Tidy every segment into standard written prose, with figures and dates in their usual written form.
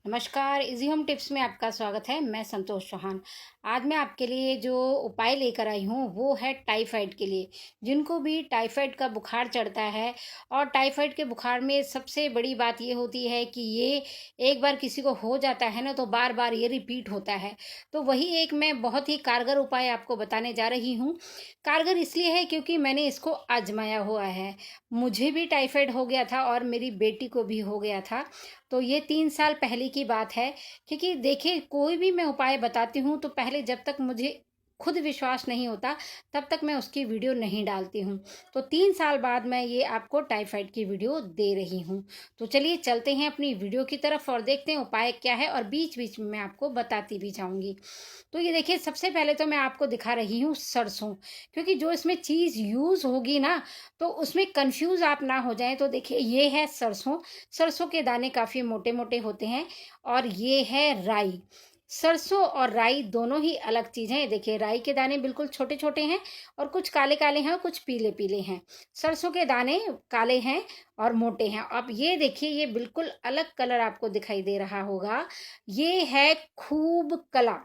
नमस्कार, easy home tips में आपका स्वागत है। मैं संतोष चौहान। आज मैं आपके लिए जो उपाय लेकर आई हूँ वो है टाइफाइड के लिए। जिनको भी टाइफाइड का बुखार चढ़ता है, और टाइफाइड के बुखार में सबसे बड़ी बात ये होती है कि ये एक बार किसी को हो जाता है ना, तो बार बार ये रिपीट होता है। तो वही एक मैं बहुत ही कारगर उपाय आपको बताने जा रही हूँ। कारगर इसलिए है क्योंकि मैंने इसको आजमाया हुआ है। मुझे भी टाइफाइड हो गया था और मेरी बेटी को भी हो गया था। तो ये 3 साल पहले की बात है। क्योंकि देखिए, कोई भी मैं उपाय बताती हूँ तो पहले जब तक मुझे खुद विश्वास नहीं होता तब तक मैं उसकी वीडियो नहीं डालती हूँ। तो 3 साल बाद मैं ये आपको टाइफाइड की वीडियो दे रही हूँ। तो चलिए चलते हैं अपनी वीडियो की तरफ और देखते हैं उपाय क्या है, और बीच बीच में मैं आपको बताती भी जाऊँगी। तो ये देखिए, सबसे पहले तो मैं आपको दिखा रही हूँ सरसों। क्योंकि जो इसमें चीज़ यूज़ होगी ना, तो उसमें कंफ्यूज आप ना हो जाएं। तो देखिए, ये है सरसों। सरसों के दाने काफ़ी मोटे मोटे होते हैं। और ये है राई। सरसों और राई दोनों ही अलग चीज़ हैं। देखिए, राई के दाने बिल्कुल छोटे छोटे हैं, और कुछ काले काले हैं और कुछ पीले पीले हैं। सरसों के दाने काले हैं और मोटे हैं। अब ये देखिए, ये बिल्कुल अलग कलर आपको दिखाई दे रहा होगा। ये है खूब कला।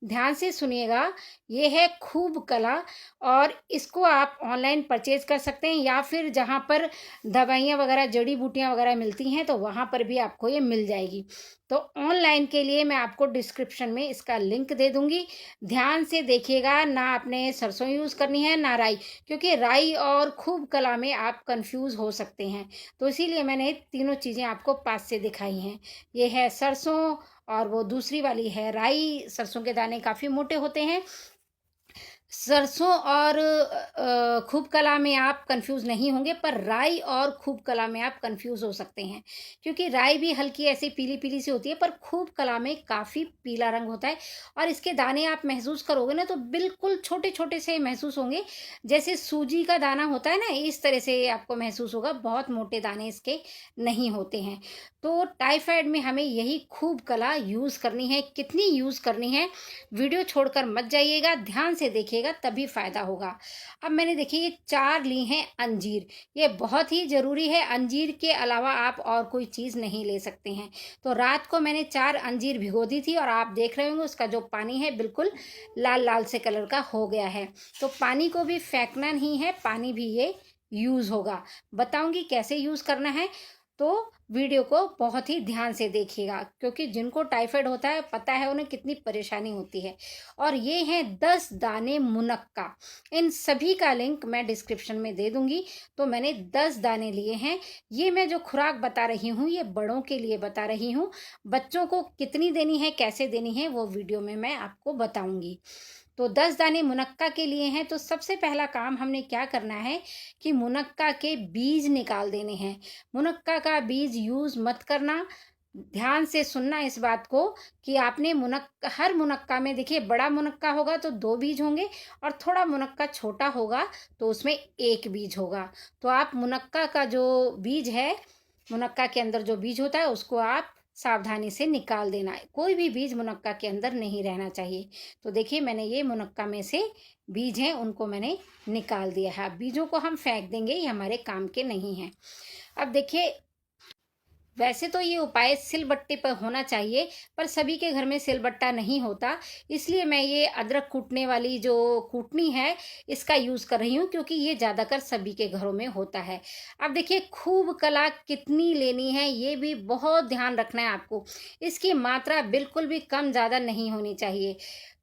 ध्यान से सुनिएगा। ये है खूब कला। और इसको आप ऑनलाइन परचेज कर सकते हैं, या फिर जहाँ पर दवाइयाँ वगैरह, जड़ी बूटियाँ वगैरह मिलती हैं, तो वहाँ पर भी आपको ये मिल जाएगी। तो ऑनलाइन के लिए मैं आपको डिस्क्रिप्शन में इसका लिंक दे दूंगी। ध्यान से देखिएगा, ना आपने सरसों यूज़ करनी है ना राई। क्योंकि राई और खूब कला में आप कंफ्यूज हो सकते हैं। तो इसीलिए मैंने तीनों चीज़ें आपको पास से दिखाई हैं। ये है सरसों, और वो दूसरी वाली है राई। सरसों के दाने काफ़ी मोटे होते हैं। सरसों और खूब कला में आप कंफ्यूज नहीं होंगे, पर राई और खूब कला में आप कंफ्यूज हो सकते हैं। क्योंकि राई भी हल्की ऐसी पीली पीली सी होती है, पर खूब कला में काफ़ी पीला रंग होता है। और इसके दाने आप महसूस करोगे ना, तो बिल्कुल छोटे छोटे से महसूस होंगे। जैसे सूजी का दाना होता है ना, इस तरह से आपको महसूस होगा। बहुत मोटे दाने इसके नहीं होते हैं। तो टाइफाइड में हमें यही खूब कला यूज़ करनी है। कितनी यूज़ करनी है, वीडियो छोड़कर मत जाइएगा, ध्यान से देखिएगा, तभी फायदा होगा। अब मैंने देखिए ये 4 ली हैं अंजीर। ये बहुत ही ज़रूरी है। अंजीर के अलावा आप और कोई चीज़ नहीं ले सकते हैं। तो रात को मैंने 4 अंजीर भिगो दी थी, और आप देख रहे होंगे उसका जो पानी है बिल्कुल लाल लाल से कलर का हो गया है। तो पानी को भी फेंकना नहीं है, पानी भी ये यूज़ होगा। बताऊंगी कैसे यूज़ करना है। तो वीडियो को बहुत ही ध्यान से देखिएगा, क्योंकि जिनको टाइफाइड होता है पता है उन्हें कितनी परेशानी होती है। और ये हैं 10 दाने मुनक्का। इन सभी का लिंक मैं डिस्क्रिप्शन में दे दूंगी। तो मैंने 10 दाने लिए हैं। ये मैं जो खुराक बता रही हूँ ये बड़ों के लिए बता रही हूँ। बच्चों को कितनी देनी है, कैसे देनी है, वो वीडियो में मैं आपको बताऊंगी। तो 10 दाने मुनक्का के लिए हैं। तो सबसे पहला काम हमने क्या करना है कि मुनक्का के बीज निकाल देने हैं। मुनक्का का बीज यूज़ मत करना। ध्यान से सुनना इस बात को, कि आपने मुनक्का, हर मुनक्का में देखिए, बड़ा मुनक्का होगा तो 2 बीज होंगे, और थोड़ा मुनक्का छोटा होगा तो उसमें 1 बीज होगा। तो आप मुनक्का का जो बीज है, मुनक्का के अंदर जो बीज होता है उसको आप सावधानी से निकाल देना है। कोई भी बीज मुनक्का के अंदर नहीं रहना चाहिए। तो देखिए, मैंने ये मुनक्का में से बीज हैं उनको मैंने निकाल दिया है। बीजों को हम फेंक देंगे, ये हमारे काम के नहीं हैं। अब देखिए, वैसे तो ये उपाय सिलबट्टे पर होना चाहिए, पर सभी के घर में सिलबट्टा नहीं होता। इसलिए मैं ये अदरक कूटने वाली जो कूटनी है इसका यूज़ कर रही हूँ, क्योंकि ये ज़्यादातर सभी के घरों में होता है। अब देखिए, खूब कला कितनी लेनी है ये भी बहुत ध्यान रखना है आपको। इसकी मात्रा बिल्कुल भी कम ज़्यादा नहीं होनी चाहिए।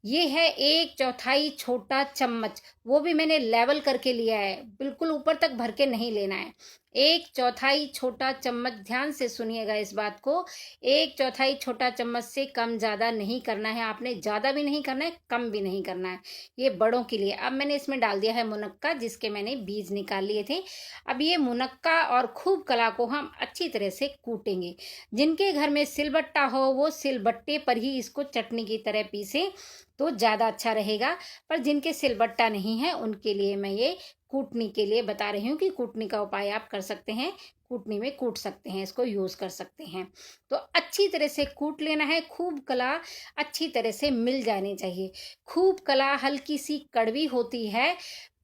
ये है 1/4 छोटा चम्मच। वो भी मैंने लेवल करके लिया है, बिल्कुल ऊपर तक भर के नहीं लेना है। 1/4 छोटा चम्मच। ध्यान से सुनिएगा इस बात को। 1/4 छोटा चम्मच से कम ज़्यादा नहीं करना है आपने। ज़्यादा भी नहीं करना है, कम भी नहीं करना है। ये बड़ों के लिए। अब मैंने इसमें डाल दिया है मुनक्का, जिसके मैंने बीज निकाल लिए थे। अब ये मुनक्का और खूब कला को हम अच्छी तरह से कूटेंगे। जिनके घर में सिलबट्टा हो वो सिलबट्टे पर ही इसको चटनी की तरह पीसे, तो ज़्यादा अच्छा रहेगा। पर जिनके सिलबट्टा नहीं है उनके लिए मैं ये कूटनी के लिए बता रही हूँ, कि कूटनी का उपाय आप कर सकते हैं। कूटनी में कूट सकते हैं, इसको यूज़ कर सकते हैं। तो अच्छी तरह से कूट लेना है। खूब कला अच्छी तरह से मिल जानी चाहिए। खूब कला हल्की सी कड़वी होती है,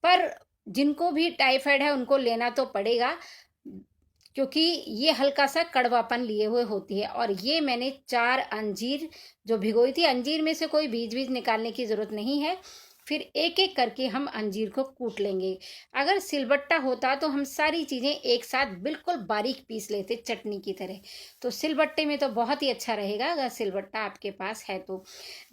पर जिनको भी टाइफाइड है उनको लेना तो पड़ेगा। क्योंकि ये हल्का सा कड़वापन लिए हुए होती है। और ये मैंने 4 अंजीर जो भिगोई थी, अंजीर में से कोई बीज निकालने की ज़रूरत नहीं है। फिर एक-एक करके हम अंजीर को कूट लेंगे। अगर सिलबट्टा होता तो हम सारी चीज़ें एक साथ बिल्कुल बारीक पीस लेते चटनी की तरह। तो सिलबट्टे में तो बहुत ही अच्छा रहेगा अगर सिलबट्टा आपके पास है तो।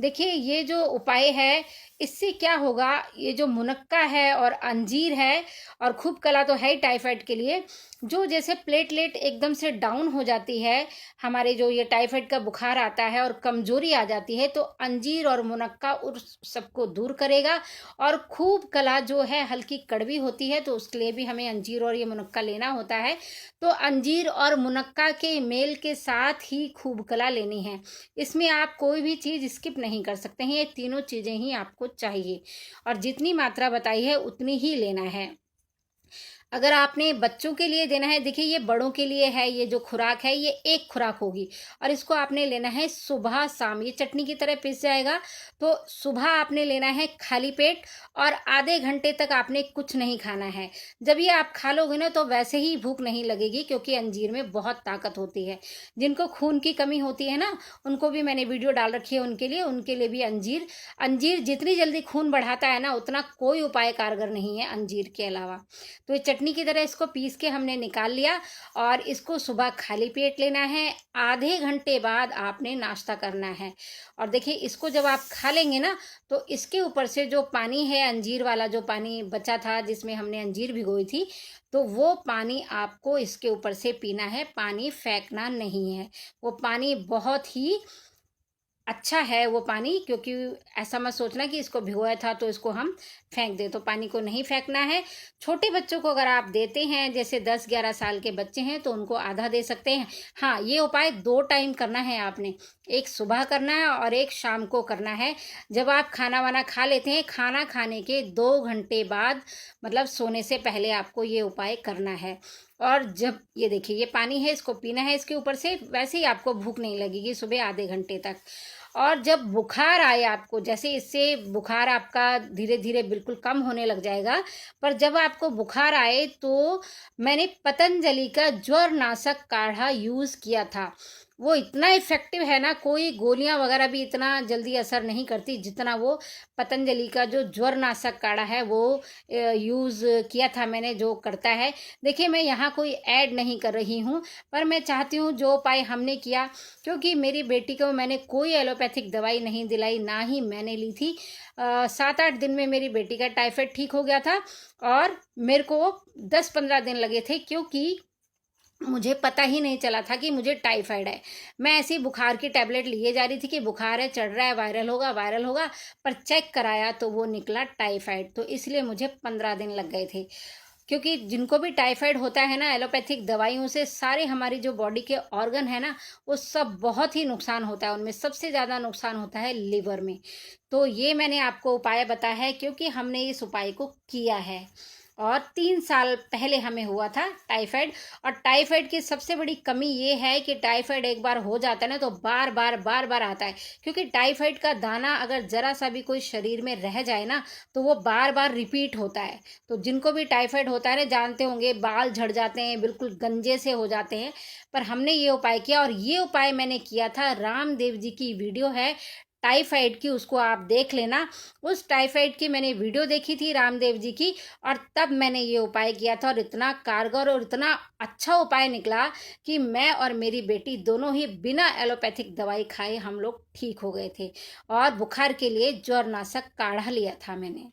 देखिए ये जो उपाय है, इससे क्या होगा, ये जो मुनक्का है और अंजीर है और खूब कला तो है ही टाइफाइड के लिए, जो जैसे प्लेटलेट एकदम से डाउन हो जाती है, हमारे जो ये टाइफाइड का बुखार आता है और कमजोरी आ जाती है, तो अंजीर और मुनक्का उस सबको दूर करेगा। और खूब कला जो है हल्की कड़वी होती है, तो उसके लिए भी हमें अंजीर और ये मुनक्का लेना होता है। तो अंजीर और मुनक्का के मेल के साथ ही खूब कला लेनी है। इसमें आप कोई भी चीज़ स्किप नहीं कर सकते हैं, ये तीनों चीज़ें ही आपको चाहिए और जितनी मात्रा बताई है उतनी ही लेना है। अगर आपने बच्चों के लिए देना है, देखिए ये बड़ों के लिए है, ये जो खुराक है ये एक खुराक होगी और इसको आपने लेना है सुबह शाम। ये चटनी की तरह पिस जाएगा। तो सुबह आपने लेना है खाली पेट और आधे घंटे तक आपने कुछ नहीं खाना है। जब ये आप खा लोगे ना तो वैसे ही भूख नहीं लगेगी, क्योंकि अंजीर में बहुत ताकत होती है। जिनको खून की कमी होती है ना, उनको भी मैंने वीडियो डाल रखी है, उनके लिए भी अंजीर अंजीर जितनी जल्दी खून बढ़ाता है ना, उतना कोई उपाय कारगर नहीं है अंजीर के अलावा। तो ये चटनी की तरह इसको पीस के हमने निकाल लिया और इसको सुबह खाली पेट लेना है। आधे घंटे बाद आपने नाश्ता करना है। और देखिए इसको जब आप खा लेंगे ना, तो इसके ऊपर से जो पानी है, अंजीर वाला जो पानी बचा था जिसमें हमने अंजीर भिगोई थी, तो वो पानी आपको इसके ऊपर से पीना है। पानी फेंकना नहीं है। वो पानी बहुत ही अच्छा है वो पानी, क्योंकि ऐसा मत सोचना कि इसको भिगोया था तो इसको हम फेंक दें। तो पानी को नहीं फेंकना है। छोटे बच्चों को अगर आप देते हैं, जैसे 10-11 साल के बच्चे हैं, तो उनको आधा दे सकते हैं। हाँ, ये उपाय 2 टाइम करना है आपने, एक सुबह करना है और एक शाम को करना है। जब आप खाना वाना खा लेते हैं, खाना खाने के 2 घंटे बाद, मतलब सोने से पहले आपको ये उपाय करना है। और जब ये देखिए ये पानी है, इसको पीना है इसके ऊपर से, वैसे ही आपको भूख नहीं लगेगी सुबह आधे घंटे तक। और जब बुखार आए आपको, जैसे इससे बुखार आपका धीरे धीरे बिल्कुल कम होने लग जाएगा, पर जब आपको बुखार आए तो मैंने पतंजलि का ज्वर नाशक काढ़ा यूज़ किया था। वो इतना इफ़ेक्टिव है ना, कोई गोलियां वगैरह भी इतना जल्दी असर नहीं करती जितना वो पतंजलि का जो ज्वर नाशक काढ़ा है वो यूज़ किया था मैंने, जो करता है। देखिए मैं यहाँ कोई ऐड नहीं कर रही हूँ, पर मैं चाहती हूँ जो उपाय हमने किया, क्योंकि मेरी बेटी को मैंने कोई एलोपैथिक दवाई नहीं दिलाई, ना ही मैंने ली थी। 7-8 दिन में मेरी बेटी का टाइफाइड ठीक हो गया था और मेरे को 10-15 दिन लगे थे, क्योंकि मुझे पता ही नहीं चला था कि मुझे टाइफाइड है। मैं ऐसी बुखार की टैबलेट लिए जा रही थी कि बुखार है, चढ़ रहा है, वायरल होगा, पर चेक कराया तो वो निकला टाइफाइड। तो इसलिए मुझे 15 दिन लग गए थे। क्योंकि जिनको भी टाइफाइड होता है ना, एलोपैथिक दवाइयों से सारे हमारी जो बॉडी के ऑर्गन है ना, वो सब बहुत ही नुकसान होता है। उनमें सबसे ज़्यादा नुकसान होता है लिवर में। तो ये मैंने आपको उपाय बताया है, क्योंकि हमने इस उपाय को किया है और 3 साल पहले हमें हुआ था टाइफाइड। और टाइफाइड की सबसे बड़ी कमी ये है कि टाइफाइड एक बार हो जाता है ना, तो बार बार आता है। क्योंकि टाइफाइड का दाना अगर ज़रा सा भी कोई शरीर में रह जाए ना, तो वो बार बार रिपीट होता है। तो जिनको भी टाइफाइड होता है ना, जानते होंगे, बाल झड़ जाते हैं, बिल्कुल गंजे से हो जाते हैं। पर हमने ये उपाय किया, और ये उपाय मैंने किया था, रामदेव जी की वीडियो है टाइफाइड की, उसको आप देख लेना। उस टाइफाइड की मैंने वीडियो देखी थी रामदेव जी की, और तब मैंने ये उपाय किया था, और इतना कारगर और इतना अच्छा उपाय निकला कि मैं और मेरी बेटी दोनों ही बिना एलोपैथिक दवाई खाए हम लोग ठीक हो गए थे। और बुखार के लिए ज्वरनाशक काढ़ा लिया था मैंने।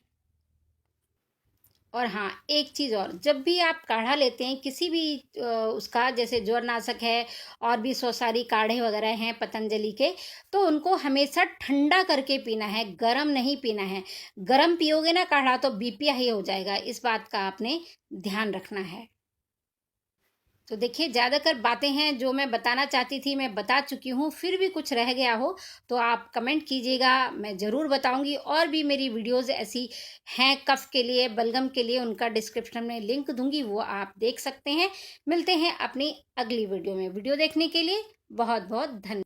और हाँ, एक चीज़ और, जब भी आप काढ़ा लेते हैं किसी भी उसका, जैसे ज्वरनाशक है और भी सौ सारी काढ़े वगैरह हैं पतंजलि के, तो उनको हमेशा ठंडा करके पीना है, गरम नहीं पीना है। गरम पियोगे ना काढ़ा तो बीपी हाई हो जाएगा, इस बात का आपने ध्यान रखना है। तो देखिए ज़्यादातर बातें हैं जो मैं बताना चाहती थी, मैं बता चुकी हूँ। फिर भी कुछ रह गया हो तो आप कमेंट कीजिएगा, मैं ज़रूर बताऊँगी। और भी मेरी वीडियोज़ ऐसी हैं कफ़ के लिए, बलगम के लिए, उनका डिस्क्रिप्शन में लिंक दूँगी, वो आप देख सकते हैं। मिलते हैं अपनी अगली वीडियो में। वीडियो देखने के लिए बहुत बहुत धन्यवाद।